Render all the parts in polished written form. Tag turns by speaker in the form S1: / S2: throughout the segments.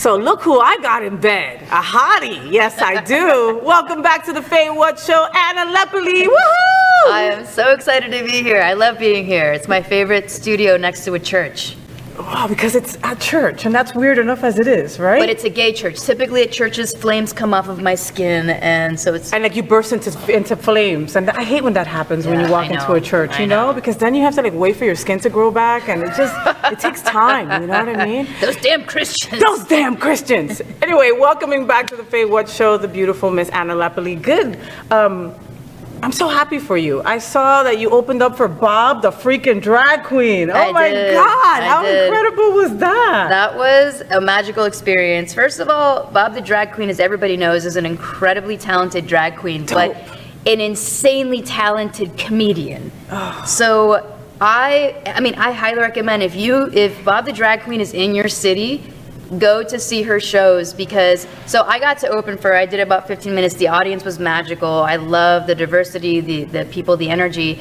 S1: So look who I got in bed. A hottie. Yes, I do. Welcome back to the FayWhat show, Anna Lepperly. Woohoo!
S2: I am so excited to be here. I love being here. It's my favorite studio next to a church.
S1: Wow, because it's at church, and that's weird enough as it is, right?
S2: But it's a gay church. Typically at churches, flames come off of my skin, and so it's...
S1: And like you burst into flames, and I hate when that happens when you walk into a church, you know? Because then you have to like wait for your skin to grow back, and it takes time, you know what I mean?
S2: Those damn Christians.
S1: Those damn Christians. Anyway, welcoming back to the FayWhat show, the beautiful Miss Anna Lepperly. Good. I'm so happy for you. I saw that you opened up for Bob, the freaking drag queen. Oh my God, how incredible was that?
S2: That was a magical experience. First of all, Bob the drag queen, as everybody knows, is an incredibly talented drag queen, but an insanely talented comedian. So I highly recommend if Bob the drag queen is in your city, go to see her shows, because I got to open for her. I did about 15 minutes. The audience was magical. I love the diversity, the people, the energy.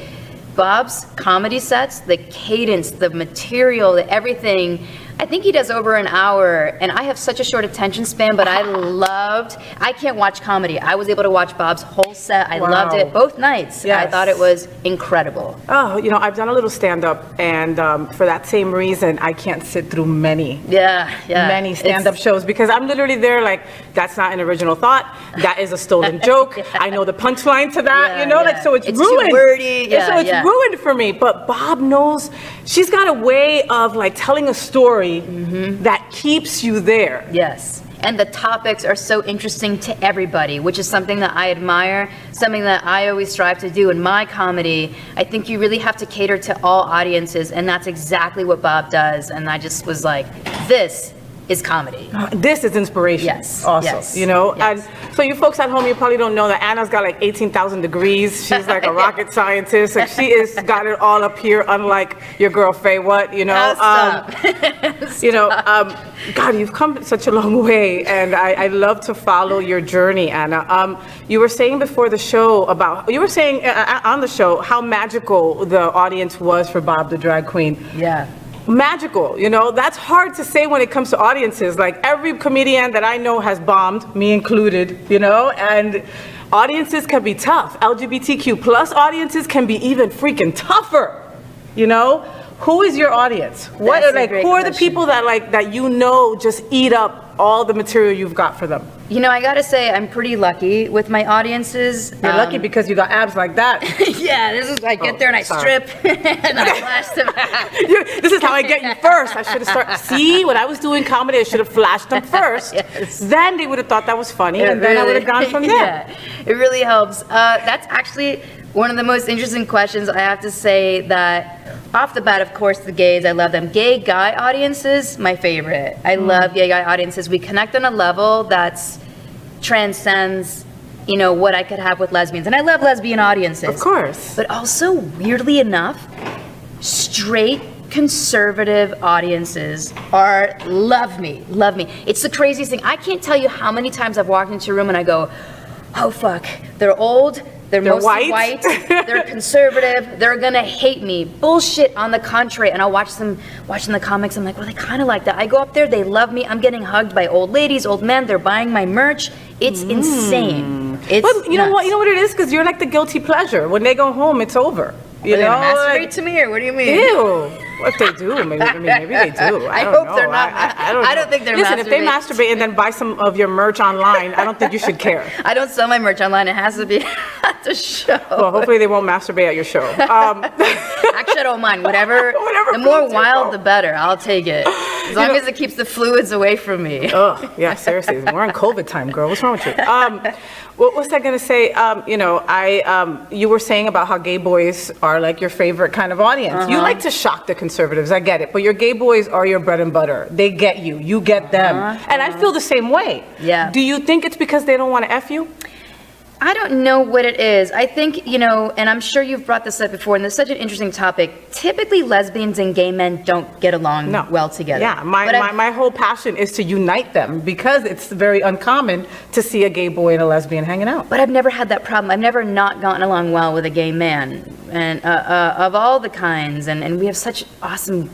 S2: Bob's comedy sets, the cadence, the material, everything. I think he does over an hour, and I have such a short attention span, but I can't watch comedy. I was able to watch Bob's whole set. I loved it both nights. Yes. I thought it was incredible.
S1: Oh, I've done a little stand-up, and for that same reason, I can't sit through many stand-up shows, because I'm literally there like, that's not an original thought. That is a stolen joke. I know the punchline to that, so it's ruined.
S2: Too wordy.
S1: It's ruined for me. But Bob knows, she's got a way of like telling a story that keeps you there.
S2: Yes. And the topics are so interesting to everybody, which is something that I admire, something that I always strive to do in my comedy. I think you really have to cater to all audiences, and that's exactly what Bob does. And I just was like, this is comedy.
S1: This is inspiration.
S2: Yes.
S1: Also,
S2: yes.
S1: Yes.
S2: And
S1: so you folks at home, you probably don't know that Anna's got like 18,000 degrees. She's like a rocket scientist. Like she is got it all up here, unlike your girl FayWhat, God, you've come such a long way, and I love to follow your journey, Anna. You were saying before the show on the show how magical the audience was for Bob the drag queen.
S2: Yeah.
S1: Magical, that's hard to say when it comes to audiences. Like every comedian that I know has bombed, me included, and audiences can be tough. LGBTQ plus audiences can be even freaking tougher, Who is your audience? Who are the people that just eat up all the material you've got for them?
S2: I gotta say, I'm pretty lucky with my audiences.
S1: You're lucky because you got abs like that.
S2: Yeah, this is, I get there and I strip and I flash them back.
S1: This is how I get you first. I should have started. See, when I was doing comedy, I should have flashed them first.
S2: Yes.
S1: Then they would have thought that was funny, then I would have gone from there.
S2: Yeah, it really helps. That's actually one of the most interesting questions. I have to say that off the bat, of course, the gays, I love them. Gay guy audiences, my favorite. I love gay guy audiences. We connect on a level that's transcends, what I could have with lesbians. And I love lesbian audiences.
S1: Of course.
S2: But also, weirdly enough, straight conservative audiences love me. It's the craziest thing. I can't tell you how many times I've walked into a room and I go, oh fuck, they're old, they're mostly white, they're conservative, they're gonna hate me. Bullshit, on the contrary. And I'll watch them watching the comics, I'm like, well, they kind of like that. I go up there, they love me, I'm getting hugged by old ladies, old men, they're buying my merch. It's insane. It's
S1: you know what it is? Because you're like the guilty pleasure. When they go home, it's over.
S2: Are they gonna masturbate to me, or what do you mean?
S1: Ew. If they do, maybe they do.
S2: I hope they're not. I don't think they're.
S1: Listen, if they masturbate and then buy some of your merch online, I don't think you should care.
S2: I don't sell my merch online. It has to be at the show.
S1: Well, hopefully they won't masturbate at your show.
S2: Actually, I don't mind. Whatever the more wild, the better. I'll take it. As long as it keeps the fluids away from me.
S1: Oh, yeah, seriously. We're in COVID time, girl. What's wrong with you? What was I going to say? You were saying about how gay boys are like your favorite kind of audience. You like to shock the conservatives. I get it. But your gay boys are your bread and butter. They get you. You get them. And I feel the same way.
S2: Yeah.
S1: Do you think it's because they don't want to F you?
S2: I don't know what it is. I think, and I'm sure you've brought this up before, and it's such an interesting topic. Typically, lesbians and gay men don't get along well together.
S1: Yeah, my whole passion is to unite them, because it's very uncommon to see a gay boy and a lesbian hanging out.
S2: But I've never had that problem. I've never not gotten along well with a gay man, and of all the kinds. And we have such awesome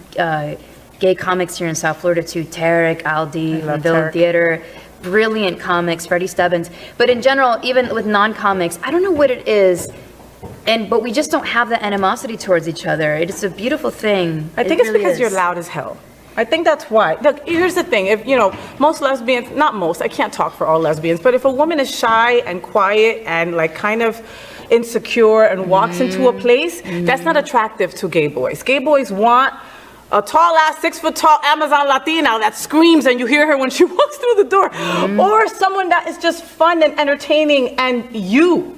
S2: gay comics here in South Florida too. Tarek, Aldi,
S1: love
S2: Villain
S1: Tarek.
S2: Theater, brilliant comics, Freddie Stubbins. But in general, even with non-comics, I don't know what it is, but we just don't have the animosity towards each other. It's a beautiful thing.
S1: I think it's because you're loud as hell. I think that's why. Look, here's the thing. If, most lesbians, not most, I can't talk for all lesbians, but if a woman is shy and quiet and like kind of insecure and walks into a place, that's not attractive to gay boys. Gay boys want a tall ass, 6 foot tall Amazon Latina that screams and you hear her when she walks through the door. Or someone that is just fun and entertaining and you.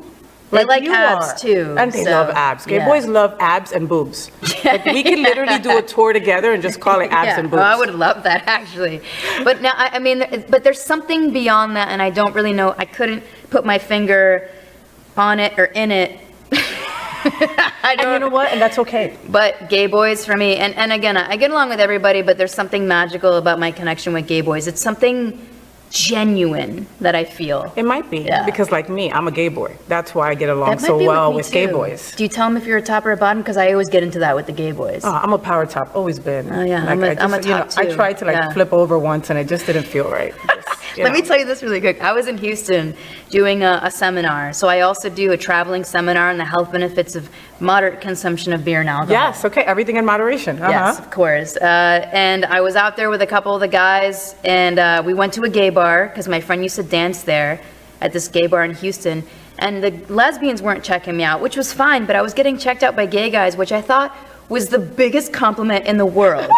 S2: They like
S1: you
S2: abs
S1: are.
S2: too.
S1: And they love abs. Gay boys love abs and boobs. Like we can literally do a tour together and just call it abs and boobs.
S2: Oh, I would love that actually. But now, I mean, but there's something beyond that, and I don't really know. I couldn't put my finger on it or in it.
S1: And you know what? And that's okay.
S2: But gay boys for me, and again, I get along with everybody, but there's something magical about my connection with gay boys. It's something genuine that I feel.
S1: It might be,
S2: Yeah.
S1: because like me, I'm a gay boy. That's why I get along
S2: That might
S1: so
S2: be
S1: well
S2: me
S1: with gay
S2: too.
S1: boys.
S2: Do you tell them if you're a top or a bottom? Because I always get into that with the gay boys.
S1: Oh, I'm a power top, always been.
S2: Oh, yeah,
S1: Like,
S2: I'm a top
S1: I
S2: too.
S1: tried to
S2: Yeah.
S1: flip over once and it just didn't feel right.
S2: Let me tell you this really quick. I was in Houston doing a seminar. So I also do a traveling seminar on the health benefits of moderate consumption of beer and alcohol.
S1: Yes, okay, everything in moderation.
S2: Yes, of course. And I was out there with a couple of the guys, and we went to a gay bar because my friend used to dance there at this gay bar in Houston. And the lesbians weren't checking me out, which was fine, but I was getting checked out by gay guys, which I thought was the biggest compliment in the world.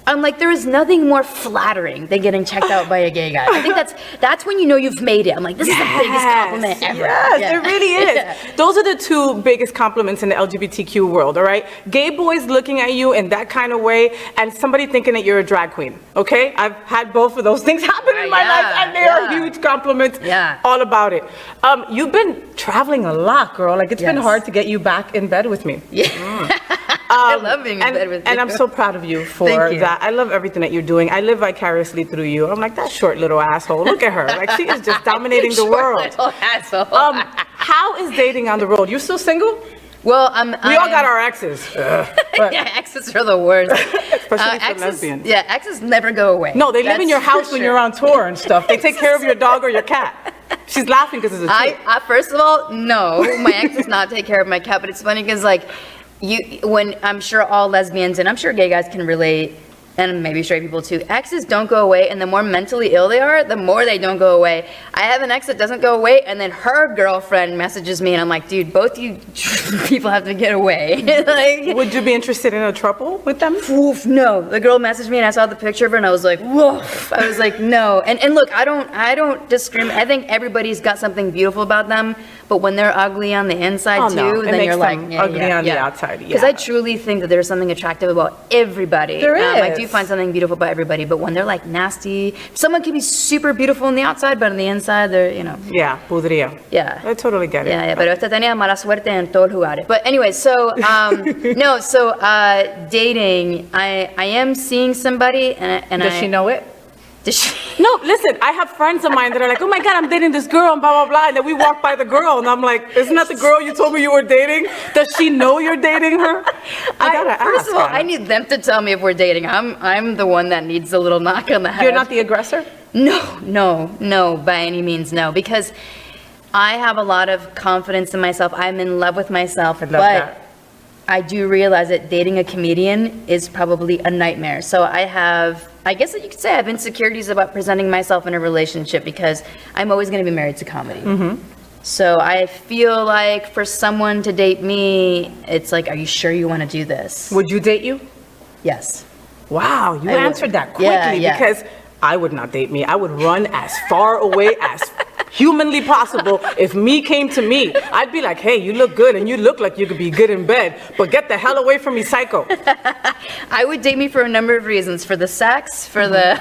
S2: I'm like, there is nothing more flattering than getting checked out by a gay guy. I think that's when you know you've made it. I'm like, this is the biggest compliment ever.
S1: Yes,
S2: Yeah.
S1: it really is.
S2: Yeah.
S1: Those are the two biggest compliments in the LGBTQ world, all right? Gay boys looking at you in that kind of way and somebody thinking that you're a drag queen, okay? I've had both of those things happen in my
S2: Yeah,
S1: life and they are
S2: yeah.
S1: huge compliments.
S2: Yeah.
S1: All about it. You've been traveling a lot, girl. Like, it's been
S2: Yes.
S1: hard to get you back in bed with me.
S2: Yeah. I love being in
S1: and,
S2: bed with you.
S1: And I'm so proud of you for
S2: Thank you.
S1: that. I love everything that you're doing. I live vicariously through you. I'm like, that short little asshole. Look at her. Like, she is just dominating the
S2: Short
S1: world.
S2: little asshole.
S1: How is dating on the road? You still single?
S2: Well,
S1: We all got our exes. But-
S2: Yeah, exes are the worst.
S1: Especially for
S2: exes,
S1: lesbians.
S2: Yeah, exes never go away.
S1: No, they live in
S2: That's
S1: your
S2: for
S1: house when
S2: sure.
S1: you're on tour and stuff. They take care of your dog or your cat. She's laughing because it's a chick.
S2: I first of all, no, my ex does not take care of my cat, but it's funny because like when I'm sure all lesbians and I'm sure gay guys can relate, and maybe straight people too, exes don't go away, and the more mentally ill they are, the more they don't go away. I have an ex that doesn't go away, and then her girlfriend messages me, and I'm like, dude, both you people have to get away. Like,
S1: Would you be interested in a trouble with them?
S2: oof, no. The girl messaged me and I saw the picture of her and I was like, woof. I was like, no. And look, I don't discriminate. I think everybody's got something beautiful about them, but when they're ugly on the inside
S1: Oh,
S2: too,
S1: no. It
S2: then
S1: makes
S2: you're like,
S1: them ugly on the outside,
S2: Because
S1: yeah.
S2: I truly think that there's something attractive about everybody.
S1: There
S2: I
S1: is.
S2: do find something beautiful about everybody, but when they're like nasty, someone can be super beautiful on the outside, but on the inside, they're,
S1: Yeah, podría.
S2: yeah.
S1: I totally get it.
S2: Yeah, pero esta tenía mala suerte en todos lugares. But anyway, so dating, I am seeing somebody, and
S1: Does she know it?
S2: Does she?
S1: No, listen, I have friends of mine that are like, oh my God, I'm dating this girl and blah, blah, blah. And then we walk by the girl and I'm like, isn't that the girl you told me you were dating? Does she know you're dating her? I gotta ask.
S2: First of all,
S1: Anna.
S2: I need them to tell me if we're dating. I'm the one that needs a little knock on the head.
S1: You're not the aggressor?
S2: No, by any means, no. Because I have a lot of confidence in myself. I'm in love with myself.
S1: I love
S2: but
S1: that.
S2: I do realize that dating a comedian is probably a nightmare. So I guess that you could say I have insecurities about presenting myself in a relationship because I'm always going to be married to comedy.
S1: Mm-hmm.
S2: So I feel like for someone to date me, it's like, are you sure you want to do this?
S1: Would you date you?
S2: Yes.
S1: Wow, you
S2: I would.
S1: answered that quickly
S2: Yeah.
S1: because I would not date me. I would run as far away as humanly possible. If me came to me, I'd be like, hey, you look good and you look like you could be good in bed, but get the hell away from me, psycho.
S2: I would date me for a number of reasons. For the sex, for the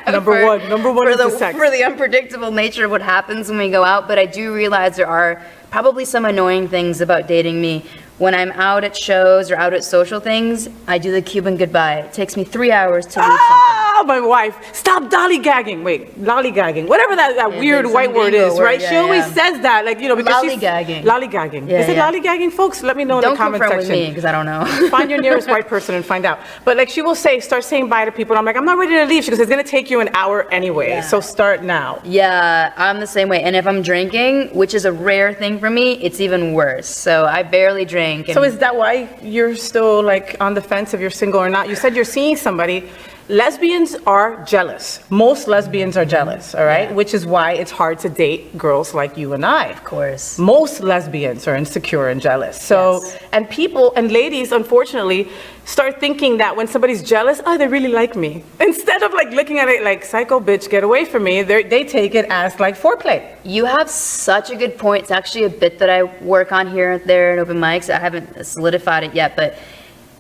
S1: Number one is the sex.
S2: For the unpredictable nature of what happens when we go out, but I do realize there are probably some annoying things about dating me. When I'm out at shows or out at social things, I do the Cuban goodbye. It takes me 3 hours to leave something.
S1: My wife, stop lollygagging. Wait, lollygagging. Whatever that weird white word is, right?
S2: Yeah,
S1: she always says that, like, you know, because
S2: lollygagging.
S1: Lollygagging.
S2: Yeah,
S1: is it lollygagging, folks? Let me know in the comment
S2: Don't confirm
S1: section.
S2: with me, because I don't know.
S1: Find your nearest white person and find out. But like she will start saying bye to people. And I'm like, I'm not ready to leave. She goes, it's going to take you an hour anyway. So start now.
S2: Yeah, I'm the same way. And if I'm drinking, which is a rare thing for me, it's even worse. So I barely drink.
S1: So is that why you're still like on the fence if you're single or not? You said you're seeing somebody. Lesbians are jealous. Most lesbians are jealous, all right?
S2: Yeah.
S1: Which is why it's hard to date girls like you and I.
S2: Of course.
S1: Most lesbians are insecure and jealous. So,
S2: Yes.
S1: and people and ladies, unfortunately, start thinking that when somebody's jealous, oh, they really like me. Instead of like looking at it like, psycho bitch, get away from me, they take it as like foreplay.
S2: You have such a good point. It's actually a bit that I work on here and there in open mics. I haven't solidified it yet, but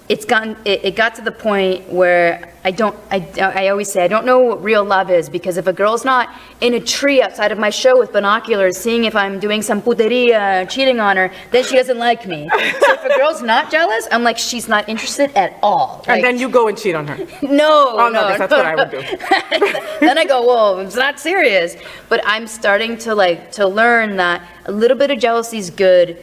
S2: it got to the point where I always say I don't know what real love is, because if a girl's not in a tree outside of my show with binoculars seeing if I'm doing some puteria, cheating on her, then she doesn't like me. So if a girl's not jealous, I'm like, she's not interested at all.
S1: And then you go and cheat on her.
S2: No,
S1: Oh, no, 'cause that's what I would do.
S2: Then I go, whoa, it's not serious. But I'm starting to learn that a little bit of jealousy is good.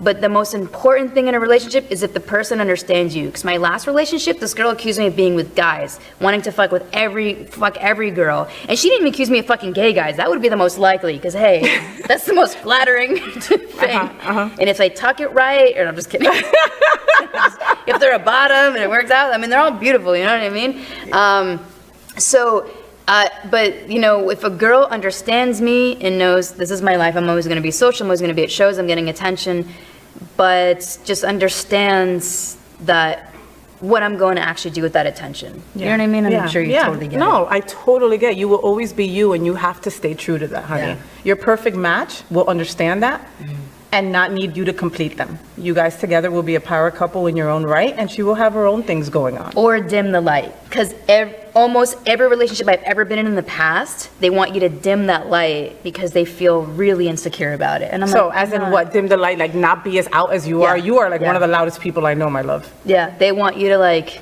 S2: But the most important thing in a relationship is if the person understands you. Because my last relationship, this girl accused me of being with guys, wanting to fuck every girl. And she didn't even accuse me of fucking gay guys. That would be the most likely, because hey, that's the most flattering thing. And if they tuck it right, or I'm just kidding. If they're a bottom and it works out, I mean, they're all beautiful, you know what I mean? But, you know, if a girl understands me and knows this is my life, I'm always going to be social, I'm always going to be at shows, I'm getting attention, but just understands that what I'm going to actually do with that attention. You know what I mean? I'm sure you totally get it.
S1: No, I totally get it. You will always be you, and you have to stay true to that, honey.
S2: Yeah.
S1: Your perfect match will understand that and not need you to complete them. You guys together will be a power couple in your own right, and she will have her own things going on.
S2: Or dim the light. Because almost every relationship I've ever been in the past, they want you to dim that light because they feel really insecure about it. And I'm
S1: So
S2: like,
S1: as in
S2: "Nah."
S1: what? Dim the light, like not be as out as you are? You are like one of the loudest people I know, my love.
S2: Yeah, they want you to like,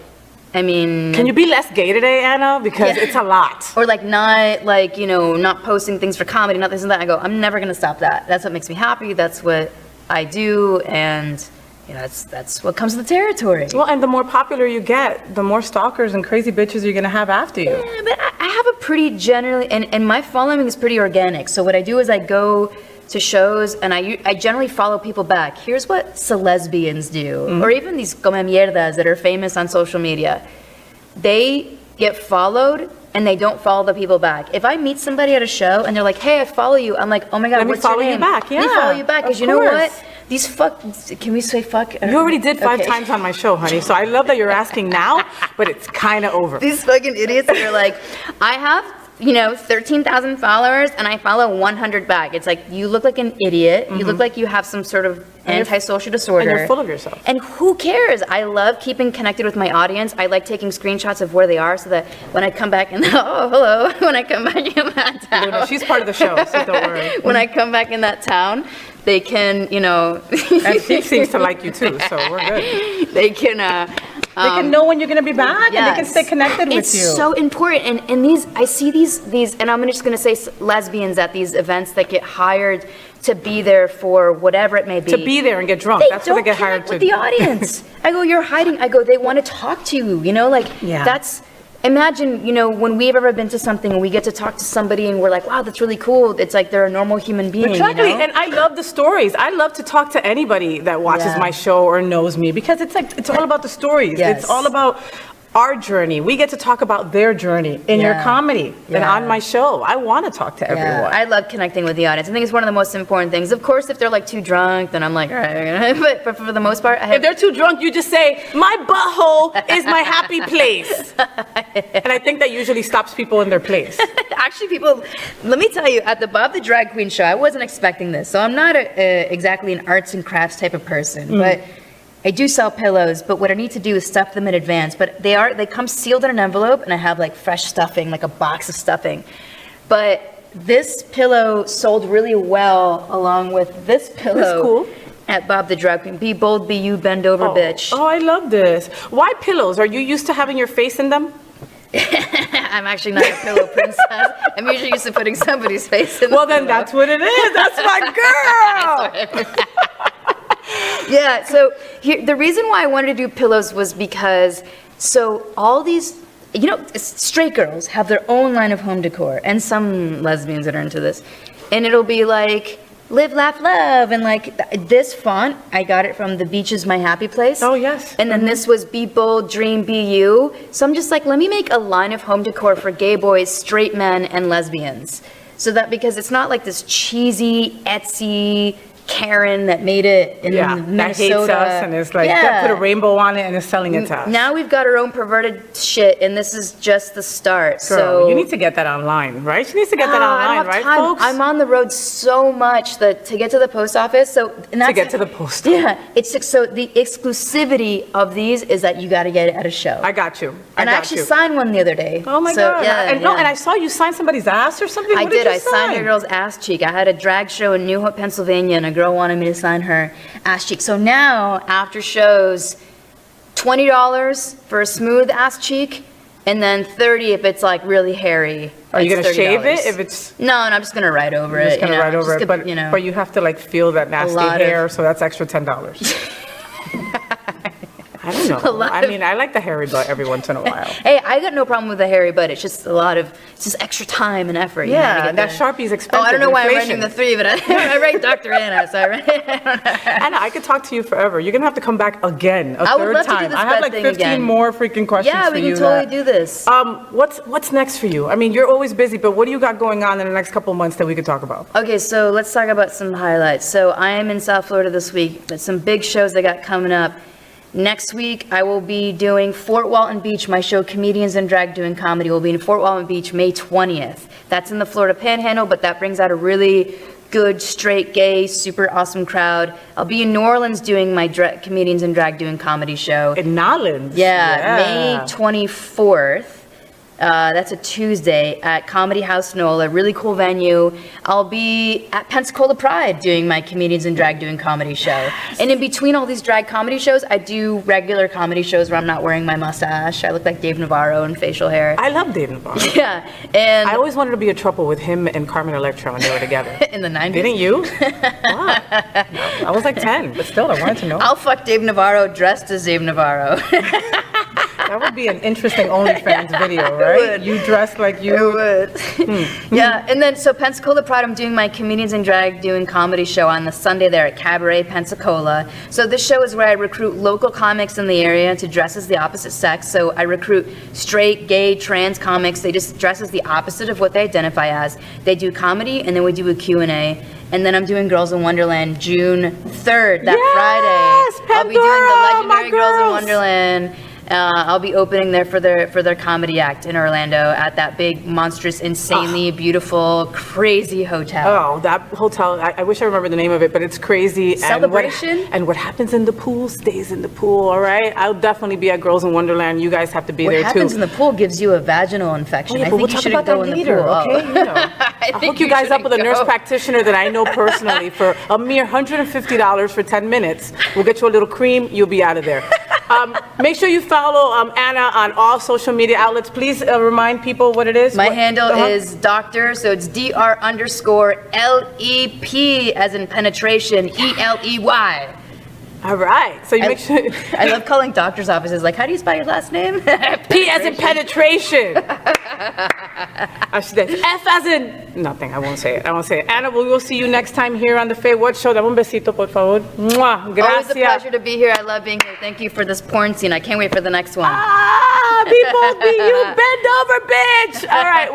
S2: I mean...
S1: Can you be less gay today, Anna? Because
S2: Yeah.
S1: it's a lot.
S2: Or like not like, you know, not posting things for comedy, not this and that. I go, I'm never going to stop that. That's what makes me happy. That's what I do. And, you know, that's what comes with the territory.
S1: Well, and the more popular you get, the more stalkers and crazy bitches you're going to have after you.
S2: Yeah, but I have a pretty generally, and my following is pretty organic. So what I do is I go to shows and I generally follow people back. Here's what celesbians do, or even these come mierdas that are famous on social media. They get followed and they don't follow the people back. If I meet somebody at a show and they're like, hey, I follow you, I'm like, oh my God,
S1: Let me
S2: what's your
S1: follow you
S2: name?
S1: back,
S2: Let me
S1: yeah,
S2: follow you back, because
S1: of
S2: you know
S1: course.
S2: what? These can we say fuck?
S1: You already did 5
S2: Okay.
S1: times on my show, honey. So I love that you're asking now, but it's kind of over.
S2: These fucking idiots that are like, I have, you know, 13,000 followers and I follow 100 back. It's like, you look like an idiot. You look like you have some sort of antisocial disorder.
S1: And you're full of yourself.
S2: And who cares? I love keeping connected with my audience. I like taking screenshots of where they are so that when I come back in oh, hello, when I come back in that town.
S1: No, she's part of the show, so don't worry.
S2: When I come back in that town, they can, you know.
S1: And she seems to like you too, so we're good.
S2: They can,
S1: They can know when you're going to be back, and they can
S2: Yes.
S1: stay connected with
S2: It's
S1: you.
S2: so important. And these, I see these, and I'm just going to say lesbians at these events that get hired to be there for whatever it may be.
S1: To be there and get drunk.
S2: They
S1: That's what they
S2: don't
S1: get hired
S2: connect
S1: to
S2: with the audience. I go, you're hiding. I go, they want to talk to you, you know, like
S1: Yeah.
S2: that's, imagine, you know, when we've ever been to something and we get to talk to somebody and we're like, wow, that's really cool. It's like they're a normal human being,
S1: Exactly,
S2: you know?
S1: and I love the stories. I love to talk to anybody that watches
S2: Yeah.
S1: my show or knows me, because it's like, it's all about the stories.
S2: Yes.
S1: It's all about our journey. We get to talk about their journey in your
S2: Yeah.
S1: comedy and
S2: Yeah.
S1: on my show. I want to talk to everyone.
S2: I love connecting with the audience. I think it's one of the most important things. Of course, if they're like too drunk, then I'm like, all right. But for the most part, I
S1: If
S2: have.
S1: they're too drunk, you just say, my butthole is my happy place. And I think that usually stops people in their place.
S2: Actually, people, let me tell you, at the Bob the Drag Queen show, I wasn't expecting this. So I'm not exactly an arts and crafts type of person, but I do sell pillows, but what I need to do is stuff them in advance. But they come sealed in an envelope, and I have like fresh stuffing, like a box of stuffing. But this pillow sold really well along with this pillow.
S1: That's cool.
S2: At Bob the Drag Queen. Be bold, be you, bend over, bitch.
S1: Oh, I love this. Why pillows? Are you used to having your face in them?
S2: I'm actually not a pillow princess. I'm usually used to putting somebody's face in the
S1: Well, then
S2: pillow.
S1: that's what it is. That's my girl.
S2: Yeah, so the reason why I wanted to do pillows was because, so all these, straight girls have their own line of home decor, and some lesbians that are into this, and it'll be like, live, laugh, love, and like this font, I got it from The Beach Is My Happy Place.
S1: Oh, yes.
S2: And then this was Be Bold, Dream, Be You. So I'm just like, let me make a line of home decor for gay boys, straight men, and lesbians. So that, because it's not like this cheesy, Etsy Karen that made it in
S1: That
S2: Minnesota.
S1: hates us and is like, put a rainbow on it and is selling it to us.
S2: Now we've got our own perverted shit, and this is just the start.
S1: Girl,
S2: so
S1: you need to get that online, right? She needs to get that
S2: I don't
S1: online,
S2: have
S1: right,
S2: time.
S1: folks?
S2: I'm on the road so much that to get to the post office. So and that's
S1: To get to the post
S2: Yeah, it's so the exclusivity of these is that you got to get it at a show.
S1: I got you.
S2: And I actually signed one the other day.
S1: Oh my
S2: So,
S1: God.
S2: Yeah,
S1: and,
S2: yeah.
S1: and I saw you sign somebody's ass or something.
S2: I
S1: What
S2: did.
S1: you
S2: I signed a girl's ass cheek. I had a drag show in New Hope, Pennsylvania, and a girl wanted me to sign her ass cheek. So now, after shows, $20 for a smooth ass cheek, and then $30 if it's like really hairy.
S1: Are you
S2: It's
S1: gonna shave
S2: $30.
S1: it if it's?
S2: No, and I'm just gonna write over
S1: You're
S2: it.
S1: just gonna write over
S2: just
S1: it,
S2: gonna,
S1: but you have to like feel that nasty
S2: lot of-
S1: hair, so that's extra $10. I don't know. I mean, I like the hairy butt every once in a while.
S2: Hey, I got no problem with the hairy butt. It's just it's just extra time and effort. You know, to
S1: Yeah,
S2: get
S1: that
S2: the-
S1: Sharpie's expensive.
S2: Oh, I don't know why I'm
S1: inflation.
S2: writing the 3, but I write Dr. Anna, so I write.
S1: Anna, I could talk to you forever. You're gonna have to come back again, a
S2: I would
S1: third
S2: love to do
S1: time.
S2: this
S1: I have
S2: bed
S1: like
S2: thing
S1: 15
S2: again.
S1: more freaking questions
S2: Yeah,
S1: for
S2: we
S1: you.
S2: can totally do this.
S1: What's next for you? I mean, you're always busy, but what do you got going on in the next couple months that we could talk about?
S2: Okay, so let's talk about some highlights. So I am in South Florida this week. There's some big shows I got coming up. Next week, I will be doing Fort Walton Beach. My show, Comedians in Drag Doing Comedy, will be in Fort Walton Beach May 20th. That's in the Florida Panhandle, but that brings out a really good, straight, gay, super awesome crowd. I'll be in New Orleans doing my Comedians in Drag Doing Comedy show.
S1: In Nolans.
S2: Yeah, May 24th. That's a Tuesday at Comedy House Nola, really cool venue. I'll be at Pensacola Pride doing my Comedians in Drag Doing Comedy show. And in between all these drag comedy shows, I do regular comedy shows where I'm not wearing my mustache. I look like Dave Navarro and facial hair.
S1: I love Dave Navarro.
S2: Yeah, and
S1: I always wanted to be in trouble with him and Carmen Electra when they were together.
S2: in the 90s.
S1: Didn't you? Wow. No, I was like 10, but still, I wanted to know.
S2: I'll fuck Dave Navarro dressed as Dave Navarro.
S1: That would be an interesting OnlyFans video, right?
S2: would.
S1: You dressed like you.
S2: It would. Yeah, and then so Pensacola Pride, I'm doing my Comedians in Drag Doing Comedy show on the Sunday there at Cabaret Pensacola. So this show is where I recruit local comics in the area to dress as the opposite sex. So I recruit straight, gay, trans comics. They just dress as the opposite of what they identify as. They do comedy, and then we do a Q&A. And then I'm doing Girls in Wonderland June 3rd, that
S1: Yes,
S2: Friday. I'll be doing
S1: Pandora,
S2: the
S1: my
S2: legendary Girls in
S1: girls.
S2: Wonderland. I'll be opening there for their comedy act in Orlando at that big, monstrous, insanely beautiful, crazy hotel.
S1: Oh, that hotel, I wish I remember the name of it, but it's crazy.
S2: Celebration?
S1: And what happens in the pool stays in the pool, all right? I'll definitely be at Girls in Wonderland. You guys have to be
S2: What
S1: there
S2: happens
S1: too.
S2: in the pool gives you a vaginal infection.
S1: Yeah,
S2: I
S1: but
S2: think
S1: we'll
S2: you
S1: talk
S2: shouldn't
S1: about
S2: go
S1: that
S2: in the
S1: later,
S2: pool.
S1: okay? You know, I'll hook you guys up with a nurse
S2: shouldn't go.
S1: practitioner that I know personally for a mere $150 for 10 minutes. We'll get you a little cream, you'll be out of there. Make sure you follow Anna on all social media outlets. Please remind people what it is.
S2: My handle is Dr. So it's DR_LEP as in penetration, ELEY.
S1: All right. So you make sure.
S2: I love calling doctor's offices like, how do you spell your last name?
S1: P as in penetration. F as in nothing. I won't say it. Anna, we will see you next time here on the FayWhat Show. Dame un besito, por favor. Mwah.
S2: Always a
S1: Gracias.
S2: pleasure to be here. I love being here. Thank you for this porn scene. I can't wait for the next one.
S1: Ah, people, be you bend over, bitch. All right.